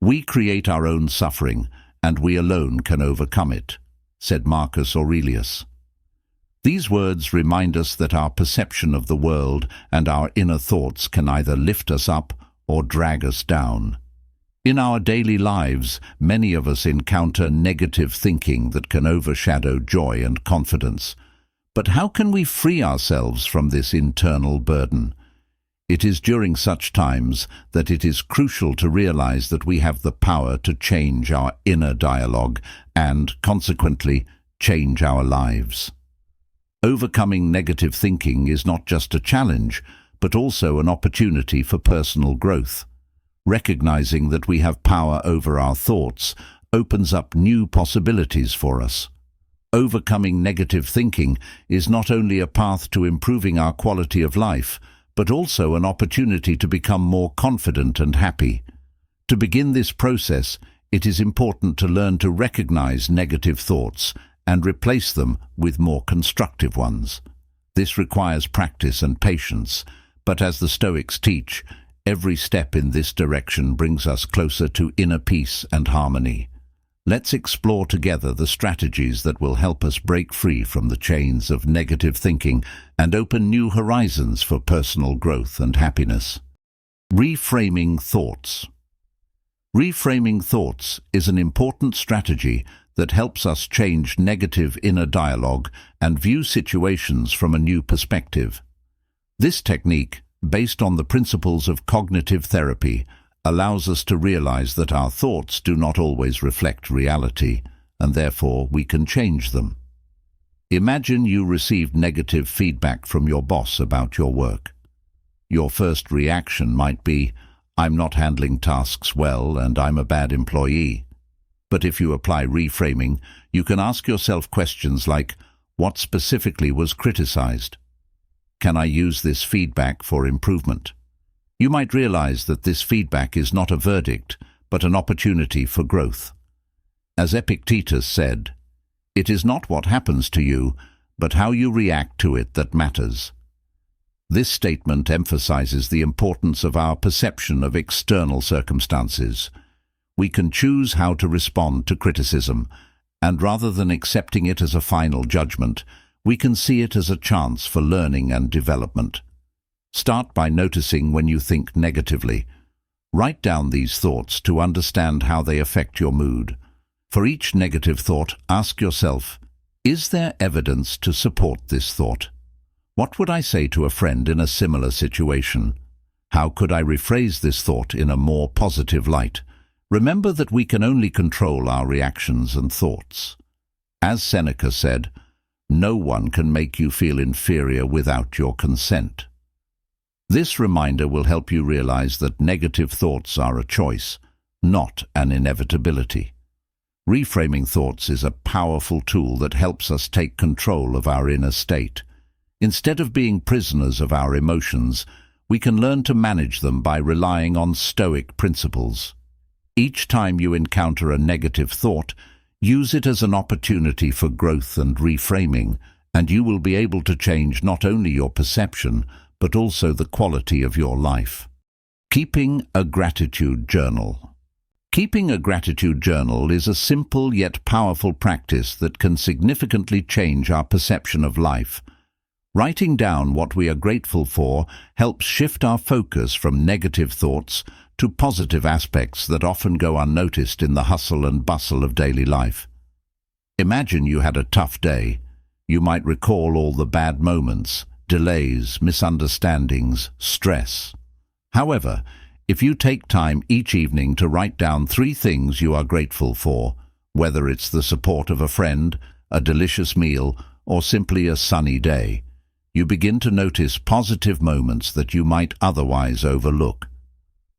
"We create our own suffering, and we alone can overcome it," said Marcus Aurelius. These words remind us that our perception of the world and our inner thoughts can either lift us up or drag us down. In our daily lives, many of us encounter negative thinking that can overshadow joy and confidence. But how can we free ourselves from this internal burden? It is during such times that it is crucial to realize that we have the power to change our inner dialogue and, consequently, change our lives. Overcoming negative thinking is not just a challenge, but also an opportunity for personal growth. Recognizing that we have power over our thoughts opens up new possibilities for us. Overcoming negative thinking is not only a path to improving our quality of life, but also an opportunity to become more confident and happy. To begin this process, it is important to learn to recognize negative thoughts and replace them with more constructive ones. This requires practice and patience, but as the Stoics teach, every step in this direction brings us closer to inner peace and harmony. Let's explore together the strategies that will help us break free from the chains of negative thinking and open new horizons for personal growth and happiness. Reframing thoughts. Reframing thoughts is an important strategy that helps us change negative inner dialogue and view situations from a new perspective. This technique, based on the principles of cognitive therapy, allows us to realize that our thoughts do not always reflect reality, and therefore we can change them. Imagine you received negative feedback from your boss about your work. Your first reaction might be, "I'm not handling tasks well and I'm a bad employee." But if you apply reframing, you can ask yourself questions like, what specifically was criticized? Can I use this feedback for improvement? You might realize that this feedback is not a verdict, but an opportunity for growth. As Epictetus said, "It is not what happens to you, but how you react to it that matters." This statement emphasizes the importance of our perception of external circumstances. We can choose how to respond to criticism, and rather than accepting it as a final judgment, we can see it as a chance for learning and development. Start by noticing when you think negatively. Write down these thoughts to understand how they affect your mood. For each negative thought, ask yourself, is there evidence to support this thought? What would I say to a friend in a similar situation? How could I rephrase this thought in a more positive light? Remember that we can only control our reactions and thoughts. As Seneca said, "No one can make you feel inferior without your consent." This reminder will help you realize that negative thoughts are a choice, not an inevitability. Reframing thoughts is a powerful tool that helps us take control of our inner state. Instead of being prisoners of our emotions, we can learn to manage them by relying on Stoic principles. Each time you encounter a negative thought, use it as an opportunity for growth and reframing, and you will be able to change not only your perception, but also the quality of your life. Keeping a gratitude journal. Keeping a gratitude journal is a simple yet powerful practice that can significantly change our perception of life. Writing down what we are grateful for helps shift our focus from negative thoughts to positive aspects that often go unnoticed in the hustle and bustle of daily life. Imagine you had a tough day. You might recall all the bad moments, delays, misunderstandings, stress. However, if you take time each evening to write down 3 things you are grateful for, whether it's the support of a friend, a delicious meal, or simply a sunny day, you begin to notice positive moments that you might otherwise overlook.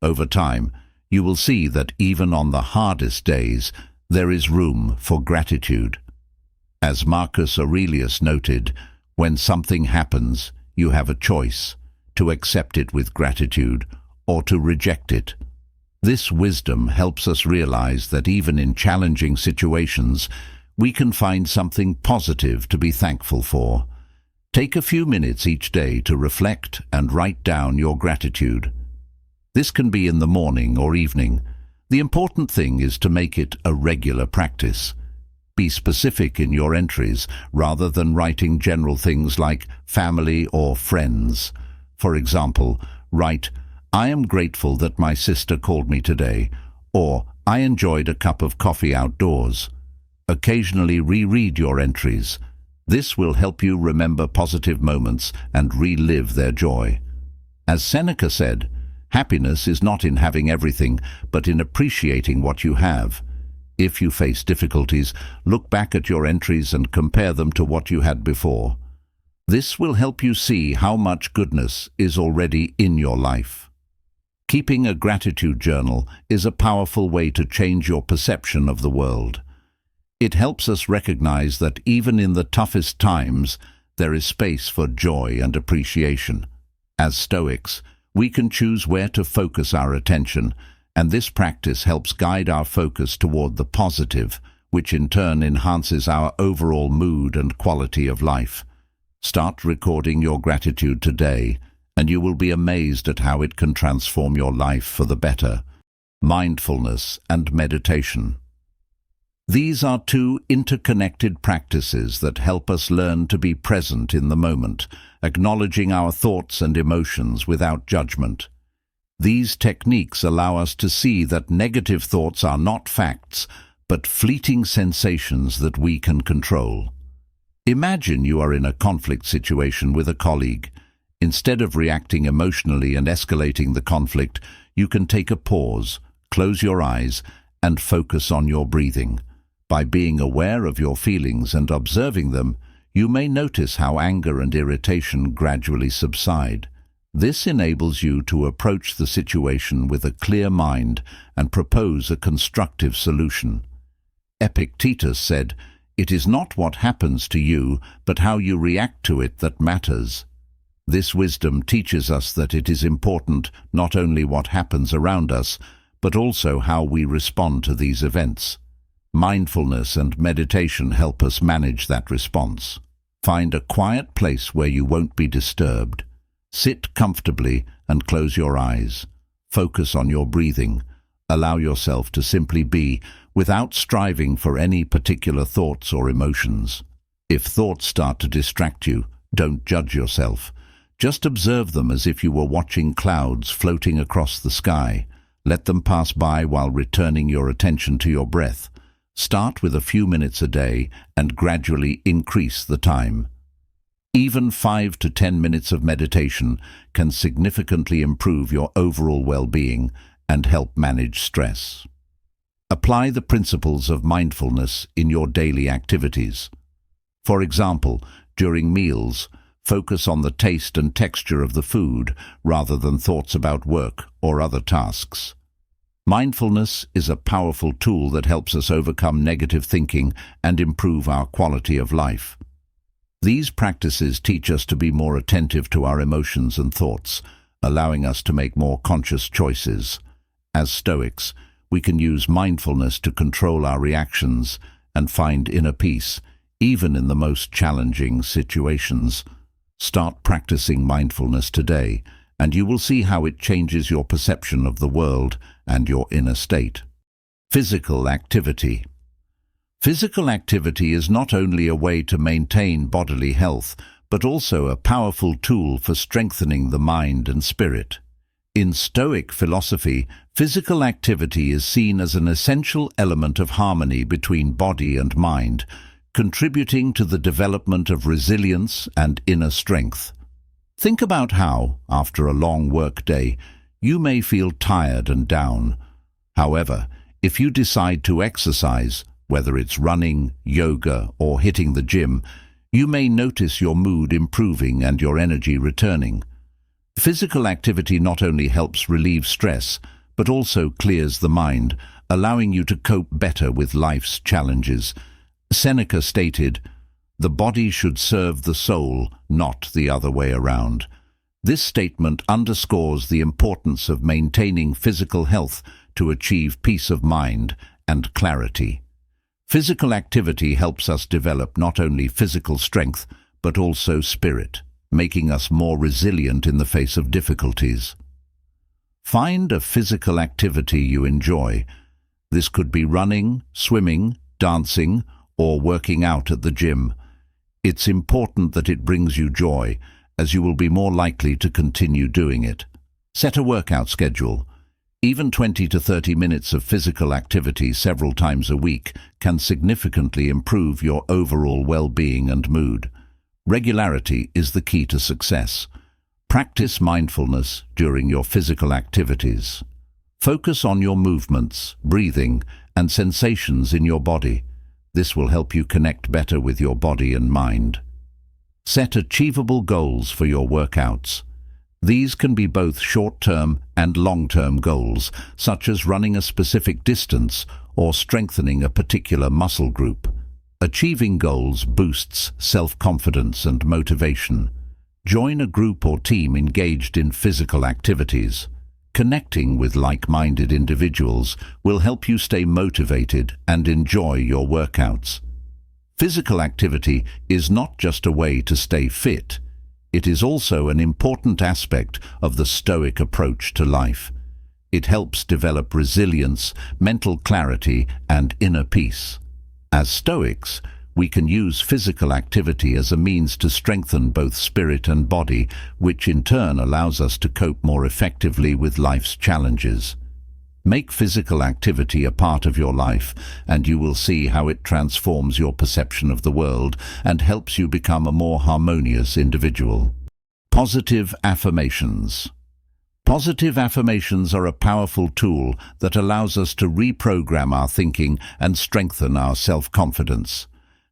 Over time, you will see that even on the hardest days, there is room for gratitude. As Marcus Aurelius noted, when something happens, you have a choice to accept it with gratitude or to reject it. This wisdom helps us realize that even in challenging situations, we can find something positive to be thankful for. Take a few minutes each day to reflect and write down your gratitude. This can be in the morning or evening. The important thing is to make it a regular practice. Be specific in your entries rather than writing general things like family or friends. For example, write, "I am grateful that my sister called me today," or "I enjoyed a cup of coffee outdoors." Occasionally reread your entries. This will help you remember positive moments and relive their joy. As Seneca said, happiness is not in having everything, but in appreciating what you have. If you face difficulties, look back at your entries and compare them to what you had before. This will help you see how much goodness is already in your life. Keeping a gratitude journal is a powerful way to change your perception of the world. It helps us recognize that even in the toughest times, there is space for joy and appreciation. As Stoics, we can choose where to focus our attention, and this practice helps guide our focus toward the positive, which in turn enhances our overall mood and quality of life. Start recording your gratitude today, and you will be amazed at how it can transform your life for the better. Mindfulness and meditation. These are two interconnected practices that help us learn to be present in the moment, acknowledging our thoughts and emotions without judgment. These techniques allow us to see that negative thoughts are not facts, but fleeting sensations that we can control. Imagine you are in a conflict situation with a colleague. Instead of reacting emotionally and escalating the conflict, you can take a pause, close your eyes, and focus on your breathing. By being aware of your feelings and observing them, you may notice how anger and irritation gradually subside. This enables you to approach the situation with a clear mind and propose a constructive solution. Epictetus said, "It is not what happens to you, but how you react to it that matters." This wisdom teaches us that it is important not only what happens around us, but also how we respond to these events. Mindfulness and meditation help us manage that response. Find a quiet place where you won't be disturbed. Sit comfortably and close your eyes. Focus on your breathing. Allow yourself to simply be, without striving for any particular thoughts or emotions. If thoughts start to distract you, don't judge yourself. Just observe them as if you were watching clouds floating across the sky. Let them pass by while returning your attention to your breath. Start with a few minutes a day and gradually increase the time. Even 5 to 10 minutes of meditation can significantly improve your overall well-being and help manage stress. Apply the principles of mindfulness in your daily activities. For example, during meals, focus on the taste and texture of the food rather than thoughts about work or other tasks. Mindfulness is a powerful tool that helps us overcome negative thinking and improve our quality of life. These practices teach us to be more attentive to our emotions and thoughts, allowing us to make more conscious choices. As Stoics, we can use mindfulness to control our reactions and find inner peace, even in the most challenging situations. Start practicing mindfulness today, and you will see how it changes your perception of the world and your inner state. Physical activity. Physical activity is not only a way to maintain bodily health, but also a powerful tool for strengthening the mind and spirit. In Stoic philosophy, physical activity is seen as an essential element of harmony between body and mind, contributing to the development of resilience and inner strength. Think about how, after a long work day, you may feel tired and down. However, if you decide to exercise, whether it's running, yoga, or hitting the gym, you may notice your mood improving and your energy returning. Physical activity not only helps relieve stress, but also clears the mind, allowing you to cope better with life's challenges. Seneca stated, "The body should serve the soul, not the other way around." This statement underscores the importance of maintaining physical health to achieve peace of mind and clarity. Physical activity helps us develop not only physical strength, but also spirit, making us more resilient in the face of difficulties. Find a physical activity you enjoy. This could be running, swimming, dancing, or working out at the gym. It's important that it brings you joy, as you will be more likely to continue doing it. Set a workout schedule. Even 20 to 30 minutes of physical activity several times a week can significantly improve your overall well-being and mood. Regularity is the key to success. Practice mindfulness during your physical activities. Focus on your movements, breathing, and sensations in your body. This will help you connect better with your body and mind. Set achievable goals for your workouts. These can be both short-term and long-term goals, such as running a specific distance or strengthening a particular muscle group. Achieving goals boosts self-confidence and motivation. Join a group or team engaged in physical activities. Connecting with like-minded individuals will help you stay motivated and enjoy your workouts. Physical activity is not just a way to stay fit. It is also an important aspect of the Stoic approach to life. It helps develop resilience, mental clarity, and inner peace. As Stoics, we can use physical activity as a means to strengthen both spirit and body, which in turn allows us to cope more effectively with life's challenges. Make physical activity a part of your life, and you will see how it transforms your perception of the world and helps you become a more harmonious individual. Positive affirmations. Positive affirmations are a powerful tool that allows us to reprogram our thinking and strengthen our self-confidence.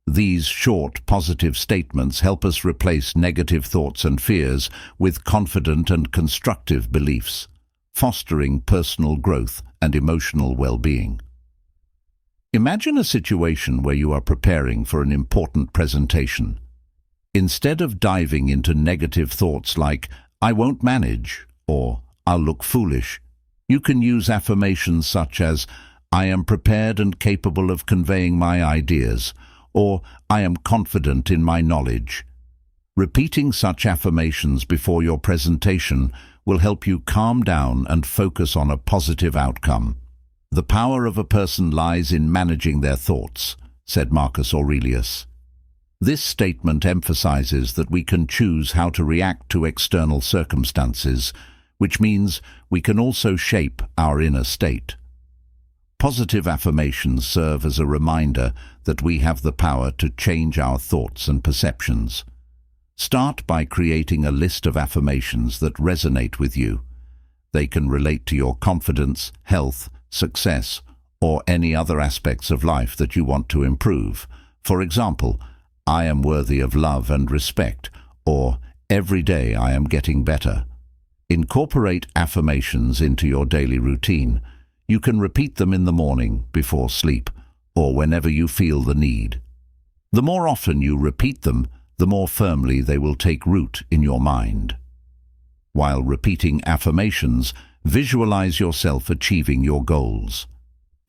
These short, positive statements help us replace negative thoughts and fears with confident and constructive beliefs, fostering personal growth and emotional well-being. Imagine a situation where you are preparing for an important presentation. Instead of diving into negative thoughts like, "I won't manage," or "I'll look foolish," you can use affirmations such as, "I am prepared and capable of conveying my ideas," or "I am confident in my knowledge." Repeating such affirmations before your presentation will help you calm down and focus on a positive outcome. "The power of a person lies in managing their thoughts," said Marcus Aurelius. This statement emphasizes that we can choose how to react to external circumstances, which means we can also shape our inner state. Positive affirmations serve as a reminder that we have the power to change our thoughts and perceptions. Start by creating a list of affirmations that resonate with you. They can relate to your confidence, health, success, or any other aspects of life that you want to improve. For example, "I am worthy of love and respect," or "Every day I am getting better." Incorporate affirmations into your daily routine. You can repeat them in the morning, before sleep, or whenever you feel the need. The more often you repeat them, the more firmly they will take root in your mind. While repeating affirmations, visualize yourself achieving your goals.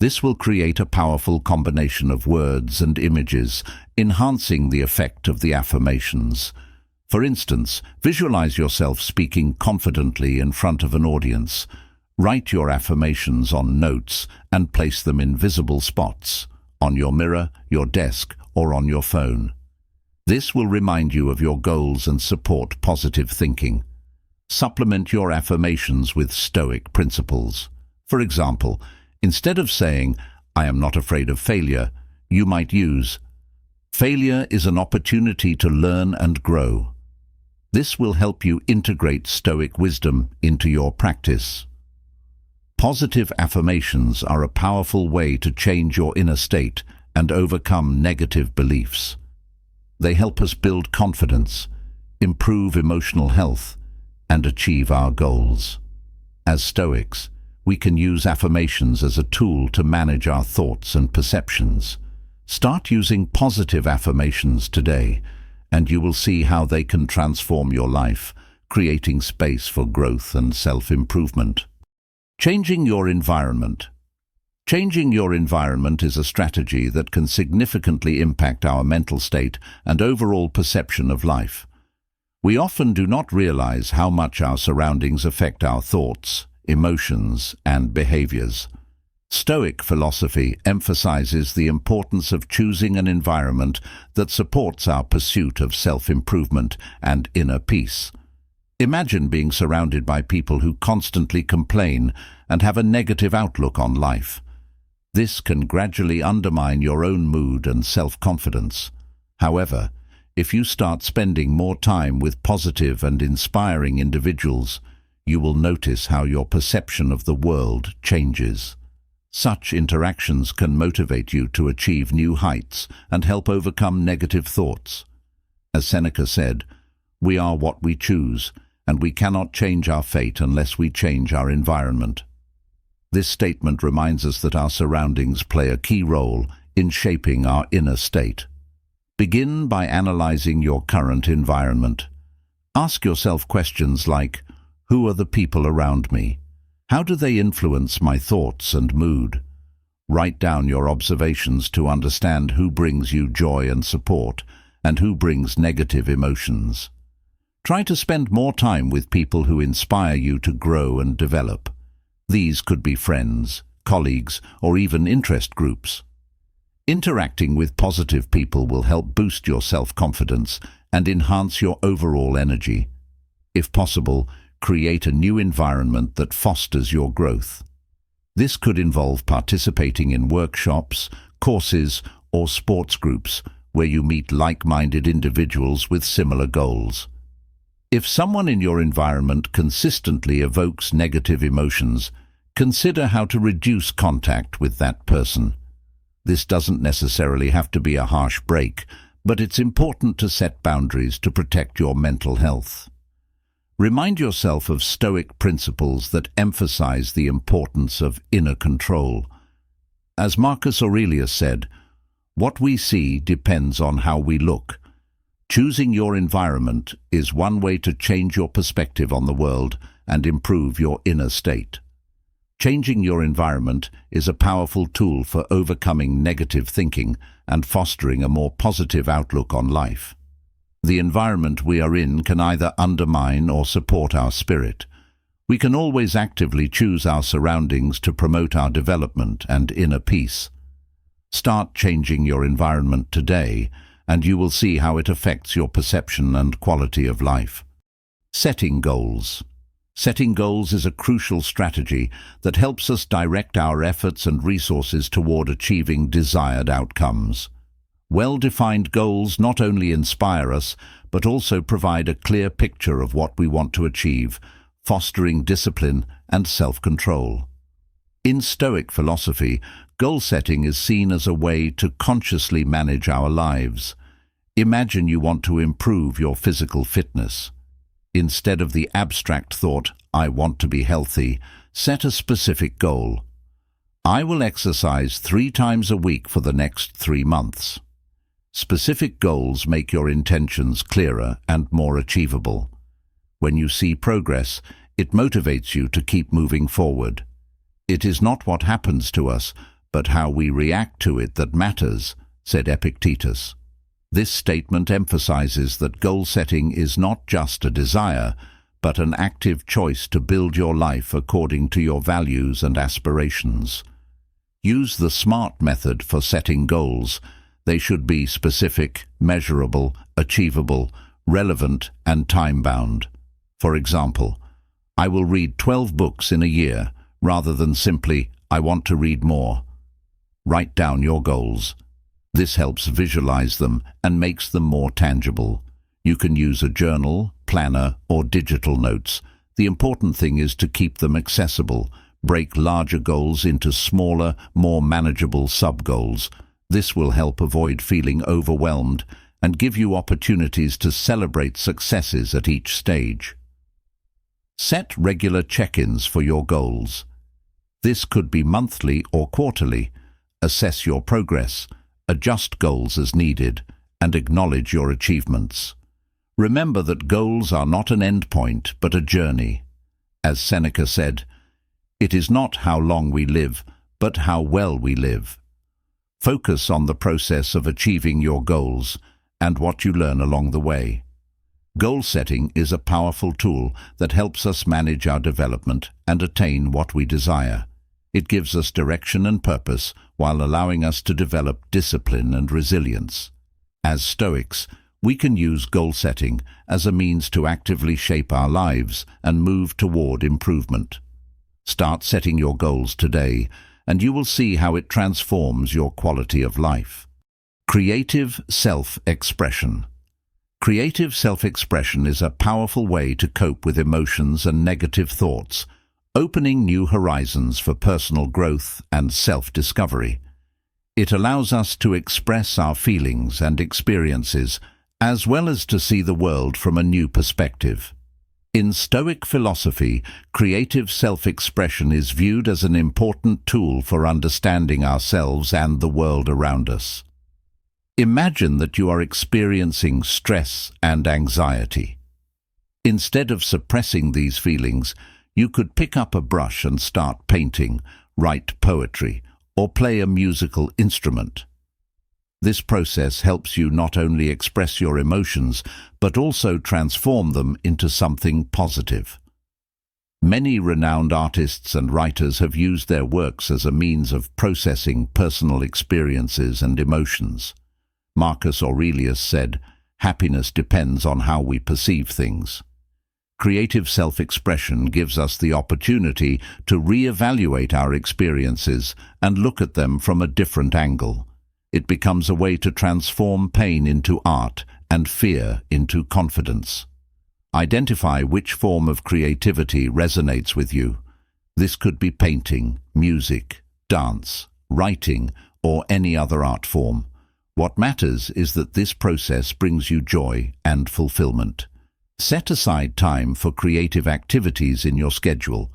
This will create a powerful combination of words and images, enhancing the effect of the affirmations. For instance, visualize yourself speaking confidently in front of an audience. Write your affirmations on notes and place them in visible spots, on your mirror, your desk, or on your phone. This will remind you of your goals and support positive thinking. Supplement your affirmations with Stoic principles. For example, instead of saying, "I am not afraid of failure," you might use, "Failure is an opportunity to learn and grow." This will help you integrate Stoic wisdom into your practice. Positive affirmations are a powerful way to change your inner state and overcome negative beliefs. They help us build confidence, improve emotional health, and achieve our goals. As Stoics, we can use affirmations as a tool to manage our thoughts and perceptions. Start using positive affirmations today, and you will see how they can transform your life, creating space for growth and self-improvement. Changing your environment. Changing your environment is a strategy that can significantly impact our mental state and overall perception of life. We often do not realize how much our surroundings affect our thoughts, emotions, and behaviors. Stoic philosophy emphasizes the importance of choosing an environment that supports our pursuit of self-improvement and inner peace. Imagine being surrounded by people who constantly complain and have a negative outlook on life. This can gradually undermine your own mood and self-confidence. However, if you start spending more time with positive and inspiring individuals, you will notice how your perception of the world changes. Such interactions can motivate you to achieve new heights and help overcome negative thoughts. As Seneca said, "We are what we choose, and we cannot change our fate unless we change our environment." This statement reminds us that our surroundings play a key role in shaping our inner state. Begin by analyzing your current environment. Ask yourself questions like, who are the people around me? How do they influence my thoughts and mood? Write down your observations to understand who brings you joy and support, and who brings negative emotions. Try to spend more time with people who inspire you to grow and develop. These could be friends, colleagues, or even interest groups. Interacting with positive people will help boost your self-confidence and enhance your overall energy. If possible, create a new environment that fosters your growth. This could involve participating in workshops, courses, or sports groups where you meet like-minded individuals with similar goals. If someone in your environment consistently evokes negative emotions, consider how to reduce contact with that person. This doesn't necessarily have to be a harsh break, but it's important to set boundaries to protect your mental health. Remind yourself of Stoic principles that emphasize the importance of inner control. As Marcus Aurelius said, "What we see depends on how we look." Choosing your environment is one way to change your perspective on the world and improve your inner state. Changing your environment is a powerful tool for overcoming negative thinking and fostering a more positive outlook on life. The environment we are in can either undermine or support our spirit. We can always actively choose our surroundings to promote our development and inner peace. Start changing your environment today, and you will see how it affects your perception and quality of life. Setting goals. Setting goals is a crucial strategy that helps us direct our efforts and resources toward achieving desired outcomes. Well-defined goals not only inspire us, but also provide a clear picture of what we want to achieve, fostering discipline and self-control. In Stoic philosophy, goal setting is seen as a way to consciously manage our lives. Imagine you want to improve your physical fitness. Instead of the abstract thought, "I want to be healthy," set a specific goal. "I will exercise 3 times a week for the next 3 months." Specific goals make your intentions clearer and more achievable. When you see progress, it motivates you to keep moving forward. "It is not what happens to us, but how we react to it that matters," said Epictetus. This statement emphasizes that goal setting is not just a desire, but an active choice to build your life according to your values and aspirations. Use the SMART method for setting goals. They should be specific, measurable, achievable, relevant, and time-bound. For example, "I will read 12 books in a year," rather than simply, "I want to read more." Write down your goals. This helps visualize them and makes them more tangible. You can use a journal, planner, or digital notes. The important thing is to keep them accessible. Break larger goals into smaller, more manageable sub-goals. This will help avoid feeling overwhelmed and give you opportunities to celebrate successes at each stage. Set regular check-ins for your goals. This could be monthly or quarterly. Assess your progress, adjust goals as needed, and acknowledge your achievements. Remember that goals are not an endpoint, but a journey. As Seneca said, "It is not how long we live, but how well we live." Focus on the process of achieving your goals and what you learn along the way. Goal setting is a powerful tool that helps us manage our development and attain what we desire. It gives us direction and purpose while allowing us to develop discipline and resilience. As Stoics, we can use goal setting as a means to actively shape our lives and move toward improvement. Start setting your goals today, and you will see how it transforms your quality of life. Creative self-expression. Creative self-expression is a powerful way to cope with emotions and negative thoughts, opening new horizons for personal growth and self-discovery. It allows us to express our feelings and experiences, as well as to see the world from a new perspective. In Stoic philosophy, creative self-expression is viewed as an important tool for understanding ourselves and the world around us. Imagine that you are experiencing stress and anxiety. Instead of suppressing these feelings, you could pick up a brush and start painting, write poetry, or play a musical instrument. This process helps you not only express your emotions, but also transform them into something positive. Many renowned artists and writers have used their works as a means of processing personal experiences and emotions. Marcus Aurelius said, "Happiness depends on how we perceive things." Creative self-expression gives us the opportunity to re-evaluate our experiences and look at them from a different angle. It becomes a way to transform pain into art and fear into confidence. Identify which form of creativity resonates with you. This could be painting, music, dance, writing, or any other art form. What matters is that this process brings you joy and fulfillment. Set aside time for creative activities in your schedule.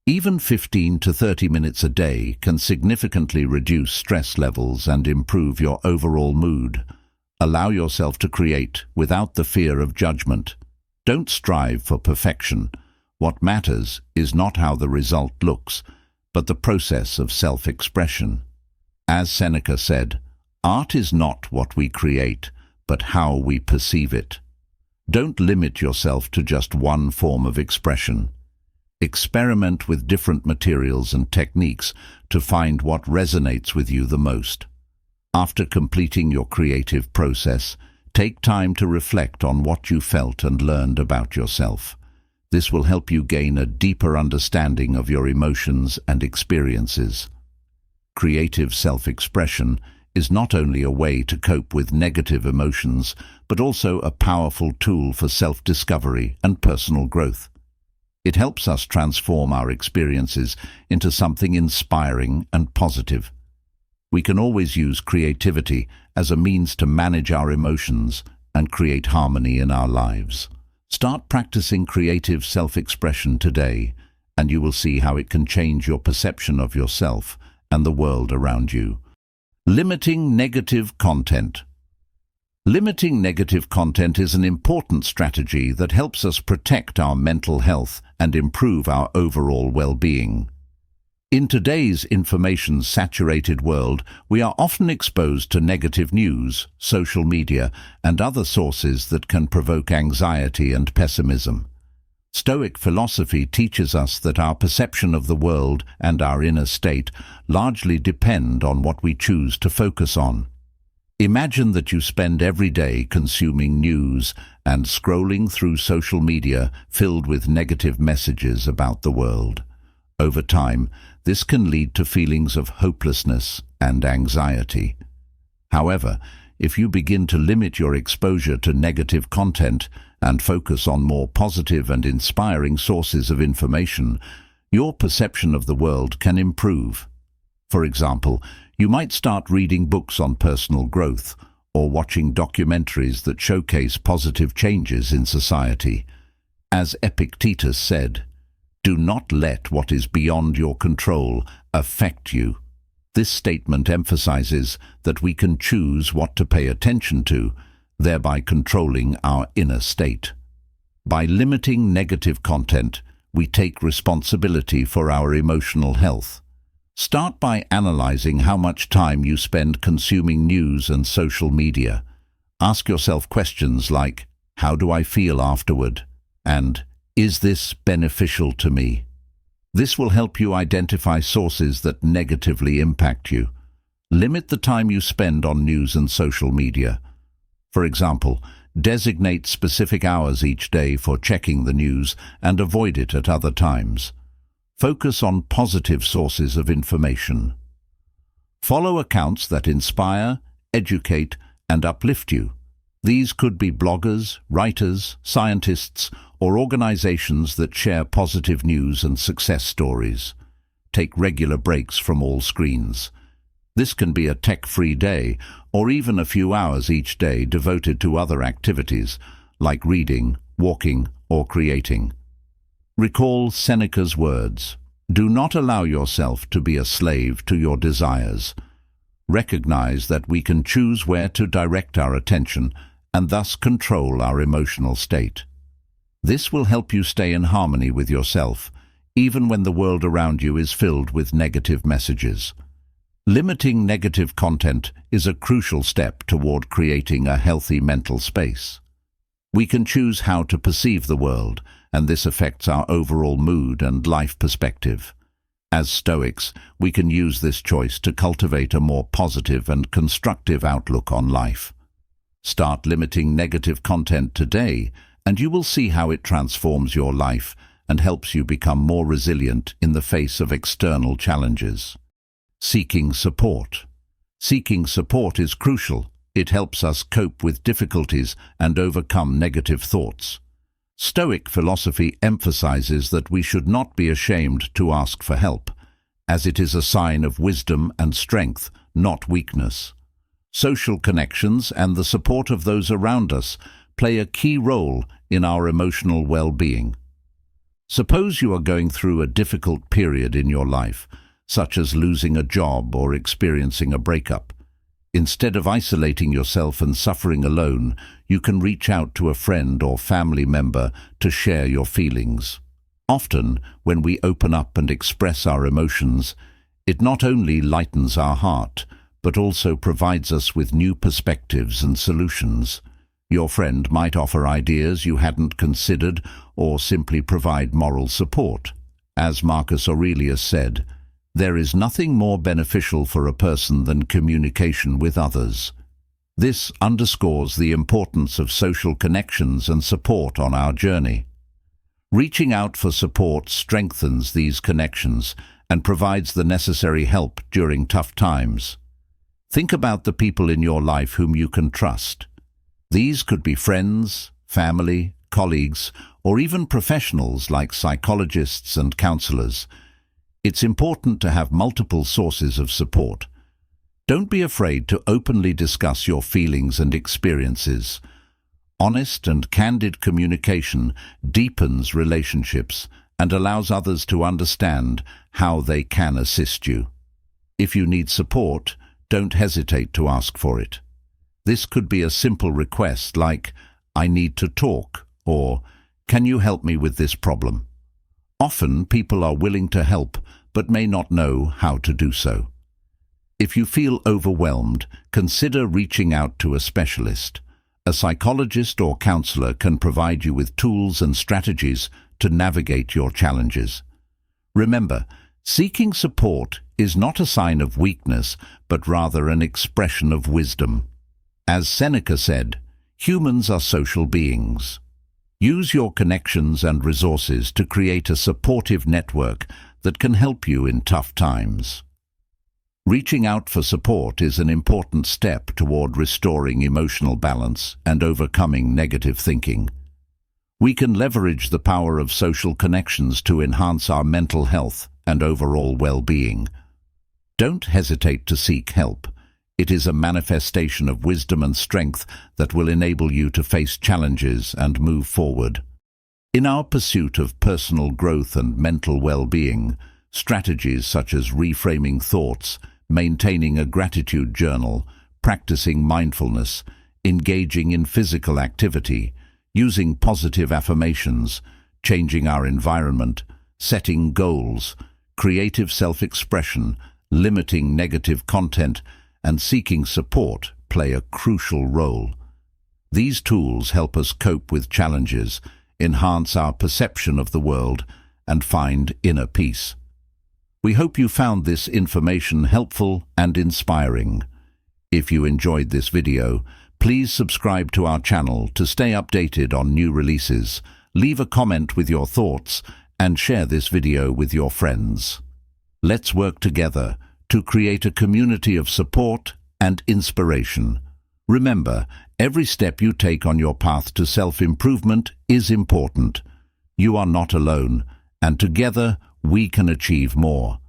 Even 15 to 30 minutes a day can significantly reduce stress levels and improve your overall mood. Allow yourself to create without the fear of judgment. Don't strive for perfection. What matters is not how the result looks, but the process of self-expression. As Seneca said, "Art is not what we create, but how we perceive it." Don't limit yourself to just one form of expression. Experiment with different materials and techniques to find what resonates with you the most. After completing your creative process, take time to reflect on what you felt and learned about yourself. This will help you gain a deeper understanding of your emotions and experiences. Creative self-expression is not only a way to cope with negative emotions, but also a powerful tool for self-discovery and personal growth. It helps us transform our experiences into something inspiring and positive. We can always use creativity as a means to manage our emotions and create harmony in our lives. Start practicing creative self-expression today, and you will see how it can change your perception of yourself and the world around you. Limiting negative content. Limiting negative content is an important strategy that helps us protect our mental health and improve our overall well-being. In today's information-saturated world, we are often exposed to negative news, social media, and other sources that can provoke anxiety and pessimism. Stoic philosophy teaches us that our perception of the world and our inner state largely depend on what we choose to focus on. Imagine that you spend every day consuming news and scrolling through social media filled with negative messages about the world. Over time, this can lead to feelings of hopelessness and anxiety. However, if you begin to limit your exposure to negative content and focus on more positive and inspiring sources of information, your perception of the world can improve. For example, you might start reading books on personal growth or watching documentaries that showcase positive changes in society. As Epictetus said, "Do not let what is beyond your control affect you." This statement emphasizes that we can choose what to pay attention to, thereby controlling our inner state. By limiting negative content, we take responsibility for our emotional health. Start by analyzing how much time you spend consuming news and social media. Ask yourself questions like, How do I feel afterward? And is this beneficial to me? This will help you identify sources that negatively impact you. Limit the time you spend on news and social media. For example, designate specific hours each day for checking the news and avoid it at other times. Focus on positive sources of information. Follow accounts that inspire, educate, and uplift you. These could be bloggers, writers, scientists, or organizations that share positive news and success stories. Take regular breaks from all screens. This can be a tech-free day, or even a few hours each day devoted to other activities, like reading, walking, or creating. Recall Seneca's words, "Do not allow yourself to be a slave to your desires." Recognize that we can choose where to direct our attention and thus control our emotional state. This will help you stay in harmony with yourself, even when the world around you is filled with negative messages. Limiting negative content is a crucial step toward creating a healthy mental space. We can choose how to perceive the world, and this affects our overall mood and life perspective. As Stoics, we can use this choice to cultivate a more positive and constructive outlook on life. Start limiting negative content today, and you will see how it transforms your life and helps you become more resilient in the face of external challenges. Seeking support. Seeking support is crucial. It helps us cope with difficulties and overcome negative thoughts. Stoic philosophy emphasizes that we should not be ashamed to ask for help, as it is a sign of wisdom and strength, not weakness. Social connections and the support of those around us play a key role in our emotional well-being. Suppose you are going through a difficult period in your life, such as losing a job or experiencing a breakup. Instead of isolating yourself and suffering alone, you can reach out to a friend or family member to share your feelings. Often, when we open up and express our emotions, it not only lightens our heart, but also provides us with new perspectives and solutions. Your friend might offer ideas you hadn't considered or simply provide moral support. As Marcus Aurelius said, "There is nothing more beneficial for a person than communication with others." This underscores the importance of social connections and support on our journey. Reaching out for support strengthens these connections and provides the necessary help during tough times. Think about the people in your life whom you can trust. These could be friends, family, colleagues, or even professionals like psychologists and counselors. It's important to have multiple sources of support. Don't be afraid to openly discuss your feelings and experiences. Honest and candid communication deepens relationships and allows others to understand how they can assist you. If you need support, don't hesitate to ask for it. This could be a simple request like, "I need to talk," or "Can you help me with this problem?" Often people are willing to help but may not know how to do so. If you feel overwhelmed, consider reaching out to a specialist. A psychologist or counselor can provide you with tools and strategies to navigate your challenges. Remember, seeking support is not a sign of weakness, but rather an expression of wisdom. As Seneca said, humans are social beings. Use your connections and resources to create a supportive network that can help you in tough times. Reaching out for support is an important step toward restoring emotional balance and overcoming negative thinking. We can leverage the power of social connections to enhance our mental health and overall well-being. Don't hesitate to seek help. It is a manifestation of wisdom and strength that will enable you to face challenges and move forward. In our pursuit of personal growth and mental well-being, strategies such as reframing thoughts, maintaining a gratitude journal, practicing mindfulness, engaging in physical activity, using positive affirmations, changing our environment, setting goals, creative self-expression, limiting negative content, and seeking support play a crucial role. These tools help us cope with challenges, enhance our perception of the world, and find inner peace. We hope you found this information helpful and inspiring. If you enjoyed this video, please subscribe to our channel to stay updated on new releases, leave a comment with your thoughts, and share this video with your friends. Let's work together to create a community of support and inspiration. Remember, every step you take on your path to self-improvement is important. You are not alone, and together we can achieve more.